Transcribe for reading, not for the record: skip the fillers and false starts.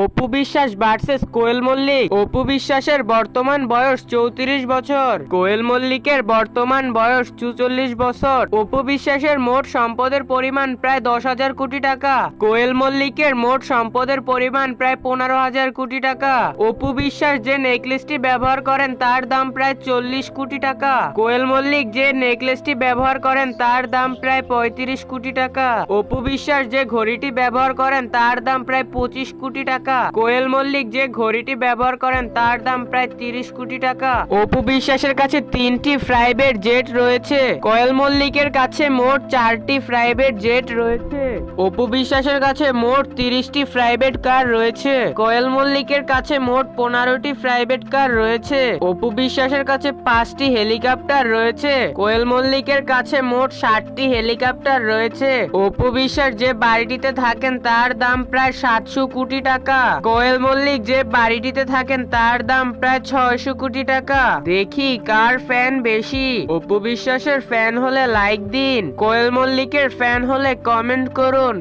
Apu Biswas versus Koel Mallick. Apu বিশ্বাসের বর্তমান বয়স 34 বছর, কোয়েল মল্লিকের বর্তমান বয়স 44 বছর। অপু বিশ্বাসের মোট সম্পদের পরিমাণ প্রায় 10,000 কোটি টাকা, কোয়েল মল্লিকের মোট সম্পদের পরিমাণ প্রায় 15,000 কোটি টাকা। অপু বিশ্বাস যে নেকলেসটি ব্যবহার করেন তার দাম প্রায় 40 কোটি টাকা, কোয়েল মল্লিক যে নেকলেসটি ব্যবহার করেন তার দাম প্রায় 35 কোটি টাকা। অপু বিশ্বাস যে ঘড়িটি ব্যবহার করেন তার দাম প্রায় 25 কোটি টাকা, কোয়েল মল্লিক যে ঘড়িটি ব্যবহার করেন তার দাম প্রায় 30 কোটি টাকা। অপু বিশ্বাসের কাছে 3টি প্রাইভেট জেট রয়েছে, কোয়েল মল্লিকের কাছে মোট 4টি প্রাইভেট জেট রয়েছে। অপু বিশ্বাসের কাছে মোট 30টি প্রাইভেট কার রয়েছে, কোয়েল মল্লিকের কাছে মোট 15টি প্রাইভেট কার রয়েছে। অপু বিশ্বাসের কাছে 5টি হেলিকপ্টার রয়েছে, কোয়েল মল্লিকের কাছে মোট 60টি হেলিকপ্টার রয়েছে। অপু বিশ্বাস যে বাড়িটিতে থাকেন তার দাম প্রায় 700 কোটি টাকা, কোয়েল মল্লিক যে বাড়িটিতে থাকেন তার দাম প্রায় 600 কোটি টাকা। দেখি কার ফ্যান বেশি। অপু বিশ্বাসের ফ্যান হলে লাইক দিন, কোয়েল মল্লিকের ফ্যান হলে কমেন্ট করুন।